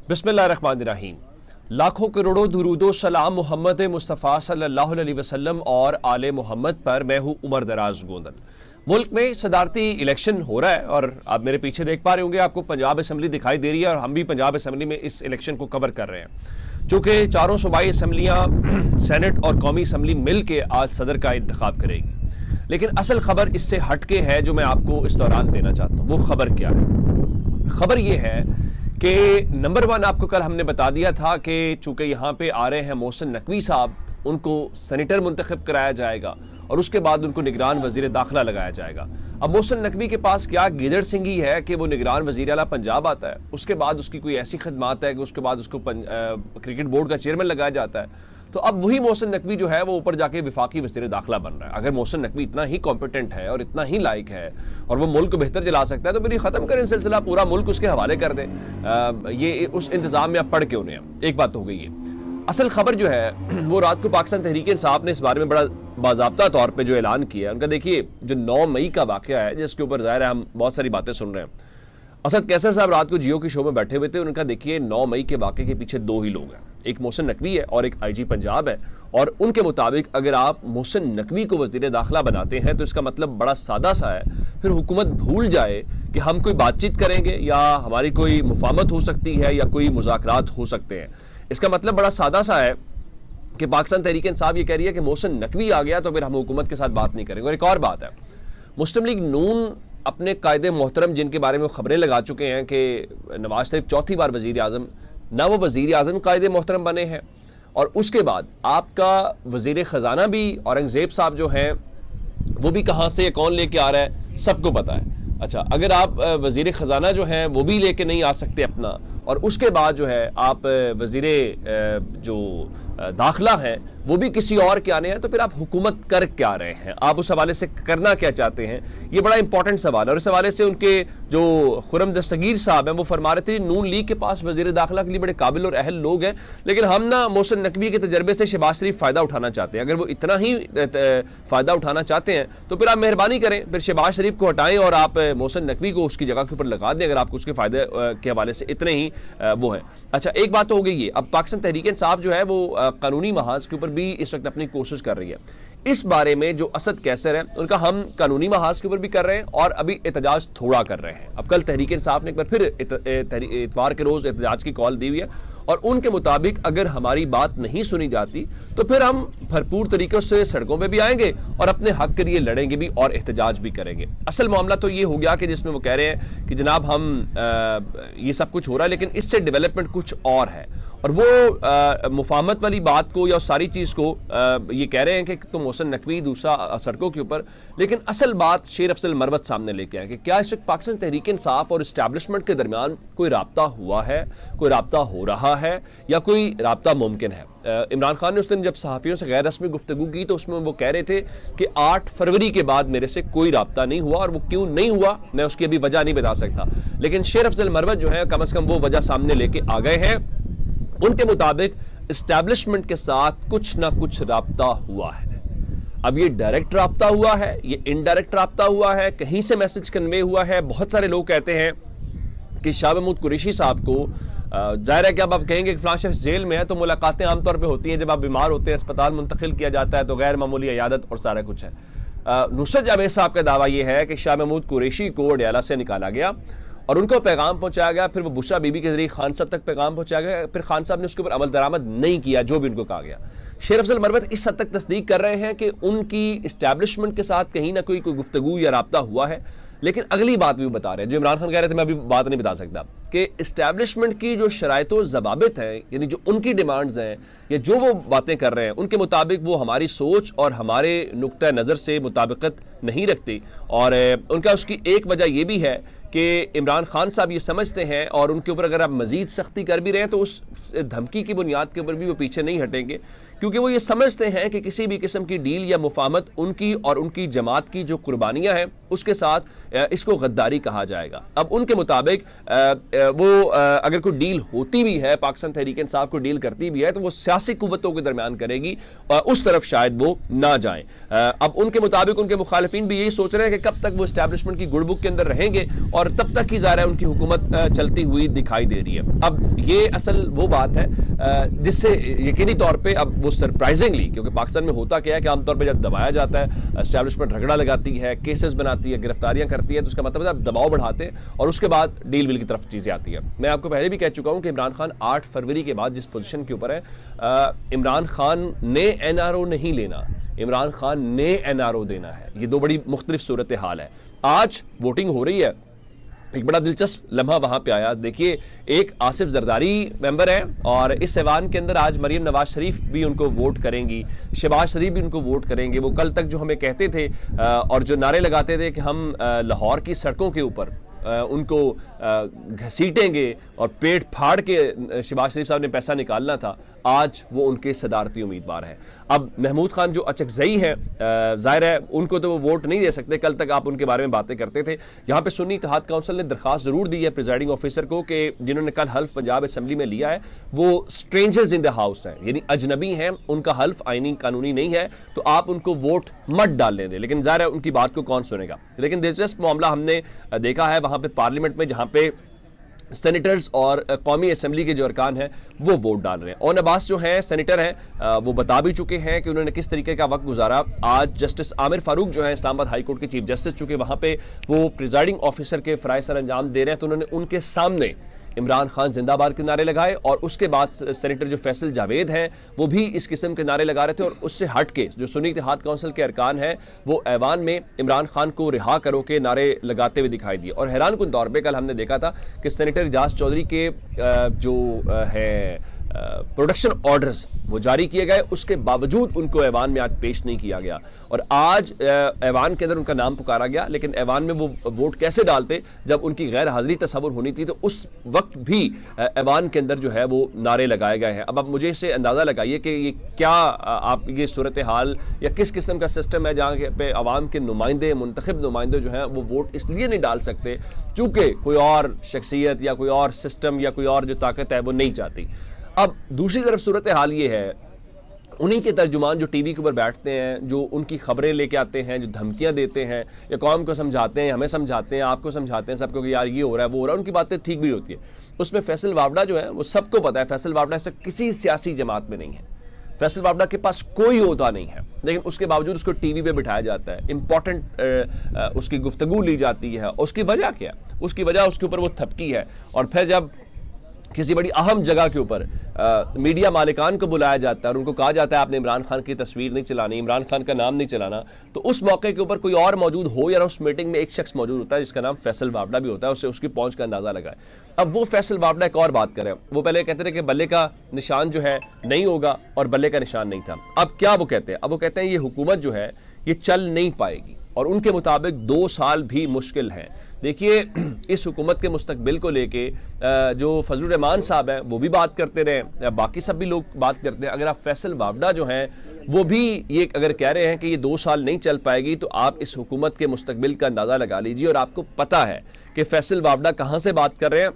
बिस्मिल्लाहिर्रहमानिर्रहीम। लाखों करोड़ों दुरूदो सलाम मोहम्मद मुस्तफ़ा सल्लल्लाहु अलैहि वसल्लम और आले मोहम्मद पर। मैं हूँ उमर दराज गोंदल। मुल्क में सदारती इलेक्शन हो रहा है और आप मेरे पीछे देख पा रहे होंगे, आपको पंजाब असम्बली दिखाई दे रही है और हम भी पंजाब असम्बली में इस इलेक्शन को कवर कर रहे हैं। चूँकि चारों सूबाई असम्बलियाँ, सेनेट और कौमी असम्बली मिल के आज सदर का इंतखाब करेगी, लेकिन असल खबर इससे हटके है जो मैं आपको इस दौरान देना चाहता हूँ। वो खबर क्या है? खबर ये है कि नंबर 1 आपको कल हमने बता दिया था कि चूंकि यहाँ पे आ रहे हैं मोहसिन नकवी साहब, उनको सेनेटर मुंतखब कराया जाएगा और उसके बाद उनको निगरान वजीर दाखिला लगाया जाएगा। अब मोहसिन नकवी के पास क्या गीदड़ सिंह ही है कि वो निगरान वजीर आला पंजाब आता है, उसके बाद उसकी कोई ऐसी खदमात है कि उसके बाद उसको क्रिकेट बोर्ड का चेयरमैन लगाया जाता है। तो अब वही मोहसिन नकवी जो है वो ऊपर जाके विफाकी वज़ीर दाखिला बन रहा है। अगर मोहसिन नकवी इतना ही कॉम्पिटेंट है और इतना ही लायक है और वो मुल्क को बेहतर चला सकता है तो फिर ख़त्म करें सिलसिला, पूरा मुल्क उसके हवाले कर दें। ये उस इंतज़ाम में आप पढ़ के उन्हें, एक बात तो हो गई है। असल खबर जो है वो रात को पाकिस्तान तहरीक इंसाफ ने इस बारे में बड़ा बाज़ाब्ता तौर पर जो ऐलान किया है उनका, देखिए जो 9 मई का वाक़या है जिसके ऊपर ज़ाहिर है हम बहुत सारी बातें सुन रहे हैं। असद कैसर साहब रात को जियो के शो में बैठे हुए थे, उनका देखिए 9 मई के वाक़े के पीछे 2 ही लोग हैं, एक मोहसिन नकवी है और एक IG पंजाब है। और उनके मुताबिक अगर आप मोहसिन नकवी को वज़ीर दाखिला बनाते हैं तो इसका मतलब बड़ा सादा सा है, फिर हुकूमत भूल जाए कि हम कोई बातचीत करेंगे या हमारी कोई मुफाहमत हो सकती है या कोई मुज़ाकरात हो सकते हैं। इसका मतलब बड़ा सादा सा है कि पाकिस्तान तहरीक इंसाफ ये कह रही है कि मोहसिन नकवी आ गया तो फिर हम हुकूमत के साथ बात नहीं करेंगे। और एक और बात है, मुस्लिम लीग नून अपने कायदे मोहतरम जिनके बारे में खबरें लगा चुके हैं कि नवाज शरीफ चौथी बार वज़ीर आज़म, ना वो वज़ीर आज़म कायदे मोहतरम बने हैं और उसके बाद आपका वज़ीर ख़जाना भी औरंगज़ेब साहब जो हैं वो भी कहाँ से कौन लेके आ रहा है सबको पता है। अच्छा, अगर आप वज़ीर ख़जाना जो हैं वो भी लेके नहीं आ सकते अपना, और उसके बाद जो है आप वज़ीर जो दाखिला है वो भी किसी और के आने हैं, तो फिर आप हुकूमत कर क्या रहे हैं? आप उस हवाले से करना क्या चाहते हैं? ये बड़ा इंपॉर्टेंट सवाल है। और इस हवाले से उनके जो खुरम दस्तगीर साहब हैं वो फरमा रहे थे नून लीग के पास वज़ीर दाखिला के लिए बड़े काबिल और अहल लोग हैं, लेकिन हम ना मोहसिन नकवी के तजर्बे से शहबाज शरीफ फ़ायदा उठाना चाहते हैं। अगर वो इतना ही फ़ायदा उठाना चाहते हैं तो फिर आप मेहरबानी करें, फिर शहबाज शरीफ को हटाएं और आप मोहसिन नकवी को उसकी जगह के ऊपर लगा दें, अगर आपको उसके फ़ायदे के हवाले से इतने ही वो है। अच्छा, एक बात तो हो गई है। अब पाकिस्तान तहरीक इंसाफ जो है वो कानूनी महाज के ऊपर भी इस वक्त अपनी कोशिश कर रही है। इस बारे में जो असद कैसर है उनका हम कानूनी महाज के ऊपर भी कर रहे हैं और अभी एहतजाज थोड़ा कर रहे हैं। अब कल तहरीक इंसाफ ने एक बार फिर इतवार के रोज एहतजाज की कॉल दी हुई है और उनके मुताबिक अगर हमारी बात नहीं सुनी जाती तो फिर हम भरपूर तरीके से सड़कों पे भी आएंगे और अपने हक के लिए लड़ेंगे भी और एहतजाज भी करेंगे। असल मामला तो ये हो गया कि जिसमें वो कह रहे हैं कि जनाब हम ये सब कुछ हो रहा है लेकिन इससे डेवलपमेंट कुछ और है, और वो मुफाहमत वाली बात को या उस सारी चीज़ को ये कह रहे हैं कि तो मोहसिन नकवी दूसरा सड़कों के ऊपर, लेकिन असल बात शेर अफजल मरवत सामने लेके आए कि क्या इस वक्त पाकिस्तान तहरीक इंसाफ और इस्टेब्लिशमेंट के दरमियान कोई राब्ता हुआ है, कोई राब्ता हो रहा है या कोई राब्ता मुमकिन है। इमरान खान ने उस दिन जब सहाफ़ियों से गैर रस्मी गुफ्तगू की तो उसमें वो कह रहे थे कि 8 फरवरी के बाद मेरे से कोई राब्ता नहीं हुआ, और वो क्यों नहीं हुआ मैं उसकी अभी वजह नहीं बता सकता, लेकिन शेर अफजल मरवत जो है कम से कम वो वजह सामने लेके आ गए हैं। उनके मुताबिक इस्टेब्लिशमेंट के साथ कुछ ना कुछ राब्ता हुआ है। अब ये डायरेक्ट राब्ता हुआ है, ये इनडायरेक्ट राब्ता हुआ है, कहीं से मैसेज कन्वे हुआ है। बहुत सारे लोग कहते हैं कि शाह महमूद कुरैशी साहब को, जाहिर है कि अब आप कहेंगे कि फलां शख्स जेल में है तो मुलाकातें आमतौर पे होती हैं, जब आप बीमार होते हैं अस्पताल मुंतकिल किया जाता है तो गैर मामूली इयादत और सारा कुछ है। नुसरत जावेद साहब का दावा यह है कि शाह महमूद कुरैशी को अडयाला से निकाला गया और उनको पैगाम पहुंचाया गया, फिर वो बुशरा बीबी के जरिए खान साहब तक पैगाम पहुंचाया गया, फिर खान साहब ने उसके ऊपर अमल दरामद नहीं किया जो भी उनको कहा गया। शेर अफजल मरवत इस हद तक तस्दीक कर रहे हैं कि उनकी इस्टेब्लिशमेंट के साथ कहीं ना कोई गुफ्तगू या राब्ता हुआ है, लेकिन अगली बात भी बता रहे हैं जो इमरान खान कह रहे थे, मैं अभी बात नहीं बता सकता, कि इस्टेब्लिशमेंट की जो शराइत व ज़वाबित हैं, यानी जो उनकी डिमांड्स हैं या जो वो बातें कर रहे हैं उनके मुताबिक वो हमारी सोच और हमारे नुक्ता नज़र से मुताबिकत नहीं रखती। और उनका उसकी एक वजह यह भी है कि इमरान खान साहब ये समझते हैं और उनके ऊपर अगर आप मज़ीद सख्ती कर भी रहे हैं तो उस धमकी की बुनियाद के ऊपर भी वो पीछे नहीं हटेंगे क्योंकि वो ये समझते हैं कि किसी भी किस्म की डील या मुफाहमत उनकी और उनकी जमात की जो कुर्बानियां हैं उसके साथ इसको गद्दारी कहा जाएगा। अब उनके मुताबिक वो अगर कोई डील होती भी है, पाकिस्तान तहरीक इंसाफ को डील करती भी है, तो वो सियासी कुव्वतों के दरमियान करेगी और उस तरफ शायद वो ना जाए। अब उनके मुताबिक उनके मुखालिफिन भी यही सोच रहे हैं कि कब तक वो एस्टैब्लिशमेंट की गुड बुक के अंदर रहेंगे और तब तक ही ज़ाहिर है उनकी हुकूमत चलती हुई दिखाई दे रही है। अब ये असल वो बात है जिससे यकीनी तौर पे अब वो सरप्राइजिंगली, क्योंकि पाकिस्तान में होता क्या है कि आमतौर पे जब दबाया जाता है, एस्टैब्लिशमेंट रगड़ा लगाती है, केसेस बनाती है, गिरफ्तारियां करती है, तो उसका मतलब है आप दबाव बढ़ाते हैं और उसके बाद डील विल की तरफ चीज़ें आती है। मैं आपको पहले भी कह चुका हूं कि इमरान खान 8 फरवरी के बाद जिस पोजीशन के ऊपर है, इमरान खान ने एनआरओ नहीं लेना, इमरान खान ने एनआरओ देना है। ये दो बड़ी मुख्तलिफ सूरत हाल है। आज वोटिंग हो रही है, एक बड़ा दिलचस्प लम्हा वहां पे आया। देखिए, एक आसिफ जरदारी मेंबर है और इस ऐवान के अंदर आज मरीम नवाज शरीफ भी उनको वोट करेंगी, शहबाज शरीफ भी उनको वोट करेंगे। वो कल तक जो हमें कहते थे और जो नारे लगाते थे कि हम लाहौर की सड़कों के ऊपर उनको घसीटेंगे और पेट फाड़ के शहबाज शरीफ साहब ने पैसा निकालना था, आज वो उनके सदारती उम्मीदवार हैं। अब महमूद खान जो अचकजई हैं, जाहिर है उनको तो वो वोट नहीं दे सकते। कल तक आप उनके बारे में बातें करते थे। यहाँ पे सुन्नी इत्तेहाद काउंसिल ने दरखास्त जरूर दी है प्रिजाइडिंग ऑफिसर को कि जिन्होंने कल हल्फ पंजाब असेंबली में लिया है वो स्ट्रेंजर्स इन द हाउस हैं, यानी अजनबी हैं, उनका हल्फ आईनी कानूनी नहीं है, तो आप उनको वोट मत डालने दें। लेकिन जाहिर है उनकी बात को कौन सुनेगा। लेकिन दिलचस्प मामला हमने देखा है वहां पे पार्लियामेंट में, जहां पे सेनेटर्स और कौमी असम्बली के जो अरकान हैं वो वोट डाल रहे हैं। ओन अब्बास जो हैं सेनेटर हैं, वो बता भी चुके हैं कि उन्होंने किस तरीके का वक्त गुजारा। आज जस्टिस आमिर फारूक जो है इस्लामाबाद हाई कोर्ट के चीफ जस्टिस, चूंकि वहां पे वो प्रिजाइडिंग ऑफिसर के फराइज सर अंजाम दे रहे हैं, तो उन्होंने उनके सामने इमरान खान जिंदाबाद के नारे लगाए और उसके बाद सेनेटर जो फैसल जावेद हैं वो भी इस किस्म के नारे लगा रहे थे। और उससे हट के जो सुन्नी इत्तेहाद काउंसिल के अरकान हैं वो ऐवान में इमरान खान को रिहा करो के नारे लगाते हुए दिखाई दिए। और हैरान कुन तौर पे कल हमने देखा था कि सेनेटर एजाज चौधरी के जो है प्रोडक्शन ऑर्डर्स वो जारी किए गए, उसके बावजूद उनको ऐवान में आज पेश नहीं किया गया। और आज ऐवान के अंदर उनका नाम पुकारा गया, लेकिन ऐवान में वो वोट कैसे डालते जब उनकी गैर हाजिरी तस्वुर होनी थी। तो उस वक्त भी ऐवान के अंदर जो है वो नारे लगाए गए हैं। अब आप मुझे इससे अंदाज़ा लगाइए कि ये क्या आप ये सूरत हाल या किस किस्म का सिस्टम है जहाँ पे अवाम के नुमाइंदे, मुंतखब नुमाइंदे जो हैं वो वोट इसलिए नहीं डाल सकते चूँकि कोई और शख्सियत या कोई और सिस्टम या कोई और जो ताकत है वो नहीं चाहती। अब दूसरी तरफ सूरत हाल ये है, उन्हीं के तर्जुमान जो टीवी के ऊपर बैठते हैं, जो उनकी खबरें लेके आते हैं, जो धमकियां देते हैं या कौम को समझाते हैं, हमें समझाते हैं, आपको समझाते हैं सबको कि यार ये हो रहा है वो हो रहा है, उनकी बातें ठीक भी होती है। उसमें फैसल वावड़ा जो है वो सबको पता है, फैसल वावड़ा ऐसा किसी सियासी जमात में नहीं है, फैसल वावड़ा के पास कोई ओहदा नहीं है, लेकिन उसके बावजूद उसको टीवी पे बिठाया जाता है, इंपॉर्टेंट उसकी गुफ्तगू ली जाती है। उसकी वजह क्या है? उसकी वजह उसके ऊपर वो थपकी है। और फिर जब किसी बड़ी अहम जगह के ऊपर मीडिया मालिकान को बुलाया जाता है और उनको कहा जाता है आपने इमरान खान की तस्वीर नहीं चलानी, इमरान खान का नाम नहीं चलाना, तो उस मौके के ऊपर कोई और मौजूद हो या उस मीटिंग में एक शख्स मौजूद होता है जिसका नाम फैसल वावड़ा भी होता है, उससे उसकी पहुंच का अंदाजा लगाए। अब वो फैसल वावड़ा एक और बात करें, वो पहले कहते थे कि बल्ले का निशान जो है नहीं होगा और बल्ले का निशान नहीं था। अब क्या वो कहते हैं? अब वो कहते हैं ये हुकूमत जो है ये चल नहीं पाएगी और उनके मुताबिक 2 साल भी मुश्किल हैं। देखिए, इस हुकूमत के मुस्तकबिल को लेके जो फजलुर रहमान साहब हैं वो भी बात करते रहे, बाकी सब भी लोग बात करते हैं। अगर आप फैसल वावड़ा जो हैं वो भी ये अगर कह रहे हैं कि ये 2 साल नहीं चल पाएगी, तो आप इस हुकूमत के मुस्तकबिल का अंदाज़ा लगा लीजिए। और आपको पता है कि फैसल वावड़ा कहाँ से बात कर रहे हैं,